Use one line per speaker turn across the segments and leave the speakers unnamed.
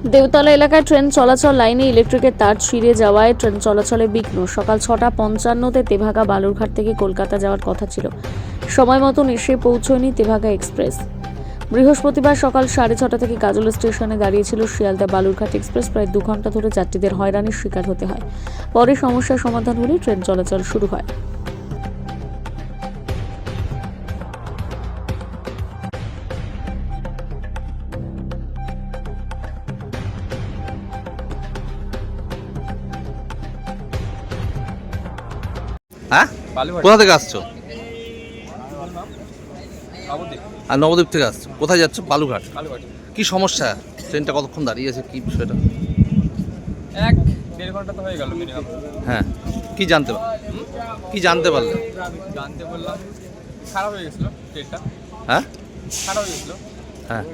দেউতলা এলাকায় ট্রেন চলাচল লাইনে ইলেকট্রিকের তার ছিঁড়ে যাওয়ায় ট্রেন চলাচলে বিঘ্ন। সকাল 6:55-তে তেভাগা বালুরঘাট থেকে কলকাতা যাওয়ার কথা ছিল, সময় মতন এসে পৌঁছয়নি তেভাগা এক্সপ্রেস। বৃহস্পতিবার সকাল 6:30 থেকে গাজল স্টেশনে দাঁড়িয়েছিল শিয়ালদা বালুরঘাট এক্সপ্রেস। প্রায় 2 ঘন্টা ধরে যাত্রীদের হয়রানির শিকার হতে হয়। পরে সমস্যার সমাধান হলে ট্রেন চলাচল শুরু হয়।
হ্যাঁ, কোথা থেকে আসছো? আর নবদ্বীপ থেকে আসছো। কোথায় যাচ্ছ? বালুরঘাট। কি সমস্যা? ট্রেনটা কতক্ষণ দাঁড়িয়ে আছে, কি বিষয়টা?
1-1.5 ঘন্টা তো হয়ে গেল মিনিমাম।
হ্যাঁ, কি জানতে পারলে?
জানতে বললাম খারাপ হয়ে গেছিল ট্রেনটা।
হ্যাঁ
খারাপ হয়ে গেছিল।
হ্যাঁ,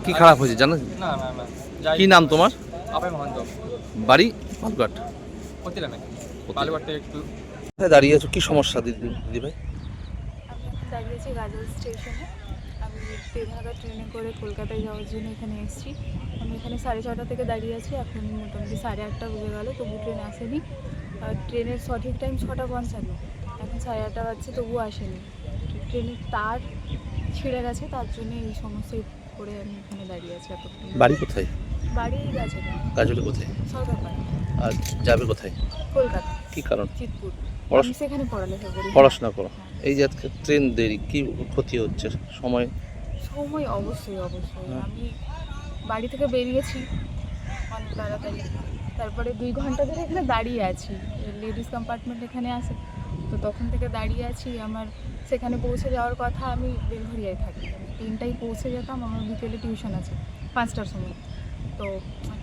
কি খারাপ হয়েছে জানো?
না না না,
কি নাম তোমার?
আপনি মহান্ত
বাড়ি বালুরঘাট।
হচ্ছিল না বালুঘাট থেকে একটু।
কোথায় দাঁড়িয়ে আছো? কি সমস্যা দিদি ভাই?
আমি এখন দাঁড়িয়েছি গাজল স্টেশনে। আমি তেভাগা ট্রেনে করে কলকাতায় যাওয়ার জন্য এখানে এসেছি। আমি এখানে 6:30 থেকে দাঁড়িয়ে আছি। এখন মোটামুটি 8:30 বেজে গেল, তবু ট্রেন আসেনি। আর ট্রেনের সঠিক টাইম 6:55, এখন 8:30 বাজছে তবুও আসেনি। ট্রেনের তার ছিঁড়ে গেছে, তার জন্য এই সমস্যায় পড়ে আমি এখানে দাঁড়িয়ে আছি এতক্ষণ।
বাড়ি কোথায়?
বাড়ি গেছে
গাজলে কোথায়?
সরকারপাড়া,
আর যাবে কোথায়?
কলকাতা,
কি কারণ?
চিতপুর।
পড়াশ-
আমি সেখানে পড়ালেখা করি।
পড়াশোনা করো। এই যে আজকে ট্রেন দেরি, কি ক্ষতি হচ্ছে সময়?
সময় অবশ্যই আমি বাড়ি থেকে বেরিয়েছি অনেক তাড়াতাড়ি, তারপরে 2 ঘন্টা ধরে এখানে দাঁড়িয়ে আছি। লেডিস কম্পার্টমেন্ট এখানে আছে, তো তখন থেকে দাঁড়িয়ে আছি। আমার সেখানে পৌঁছে যাওয়ার কথা, আমি বেলঘরিয়ায় থাকি। আমি 3টায় পৌঁছে যেতাম, আমার বিকেলে টিউশন আছে 5টার সময়। তো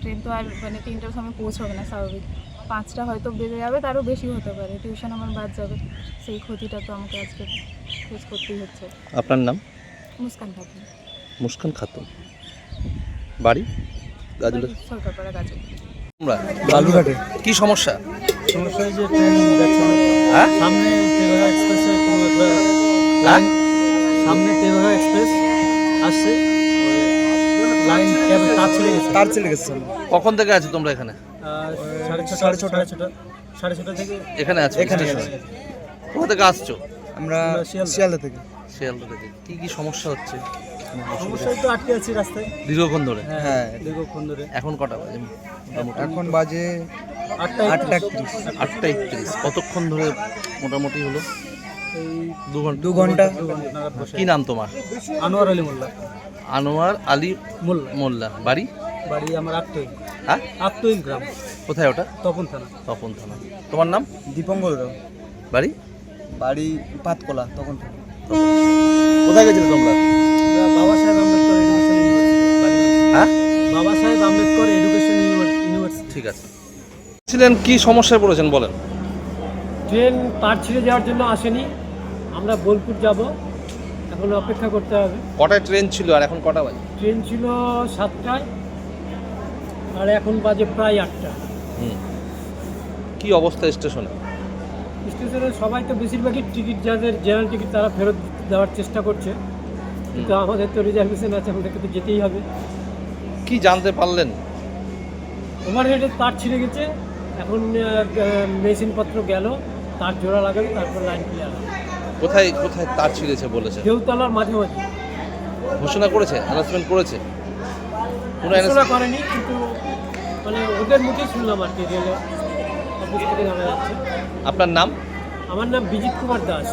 ট্রেন তো আর 3টার সময় পৌঁছবে না স্বাভাবিক, 5টা হয়তো বেজে যাবে, তারও বেশি হতে পারে। টিউশন আমার বাদ যাবে, সেই ক্ষতিটা তো আমাকে আজকে ফেস করতেই হচ্ছে।
আপনার নাম?
মুস্কান খাতুন,
মুস্কান খাতুন। বাড়ি গাজলে।
সরকারপাড়া, গাজল।
তোমরা
বালুরঘাটে
কি সমস্যা?
সমস্যা হয়েছে, ট্রেন যাচ্ছে না।
হ্যাঁ
সামনে তেভাগা এক্সপ্রেসের কোনো একটা
হ্যাঁ?
সামনে তেভাগা এক্সপ্রেস আসছে, লাইন ক্যাবে তার ছিঁড়ে গেছে।
কখন থেকে আছো তোমরা এখানে?
6:30 থেকে
এখানে আছো স্টেশনে? কোথা থেকে আসছো?
আমরা শিয়ালদা থেকে।
শিয়ালদা থেকে। কি কি সমস্যা হচ্ছে
সমস্যায় তো আটকে আছি রাস্তায়
দীর্ঘক্ষণ ধরে?
হ্যাঁ, দীর্ঘক্ষণ ধরে।
এখন কটা বাজে?
এখন বাজে 8:31।
8:31। কতক্ষণ ধরে মোটামুটি হলো?
এই
2 ঘন্টা।
2 ঘন্টা।
কি নাম তোমার?
আনোয়ার আলী মোল্লা।
আনোয়ার আলী
মোল্লা।
মোল্লা। বাড়ি?
বাড়ি আমার আত্মইল।
হ্যাঁ,
আত্মইল গ্রাম,
কোথায় ওটা?
তপন থানা।
তপন থানা। তোমার নাম?
দীপঙ্কর রাও।
বাড়ি?
বাড়ি পাতকলা, তখন থানা।
কোথায় গেছিলে তোমরা?
বাবা সাহেব আম্বেদকর এডুকেশন ইউনিভার্সিটি।
হ্যাঁ,
বাবা সাহেব আম্বেদকর এডুকেশন ইউনিভার্সিটি।
ঠিক আছে। ছিলেন, কি সমস্যায় পড়েছেন বলেন?
ট্রেন তার ছিঁড়ে যাওয়ার জন্য আসেনি, আমরা বোলপুর যাব, এখন অপেক্ষা করতে হবে।
কটায় ট্রেন ছিল আর এখন কটা বাজে?
ট্রেন ছিল 7টায়, আর এখন বাজে প্রায় 8টা।
কি অবস্থা স্টেশনে?
স্টেশনে সবাই তো বেশিরভাগই টিকিট, যাদের জেনারেল টিকিট তারা ফেরত দেওয়ার চেষ্টা করছে, কিন্তু আমাদের তো রিজার্ভেশন আছে, আমাদেরকে তো যেতেই হবে।
কি জানতে পারলেন?
ওভারহেডে তার ছিঁড়ে গেছে, এখন মেশিনপত্র গেল, তার জোড়া লাগাবে, তারপর লাইন ক্লিয়ার হবে।
কোথায় কোথায় তার ছিঁড়েছে বলেছে?
দেউতলার মাঝামাঝি।
ঘোষণা করেছে? অ্যানাউন্সমেন্ট করেছে? কোনো
ঘোষণা করেনি, কিন্তু মানে ওদের মুখে শুনলাম আর কি, রেল অফিস থেকে জানা যাচ্ছে।
আপনার নাম?
আমার নাম বিজিত কুমার দাস।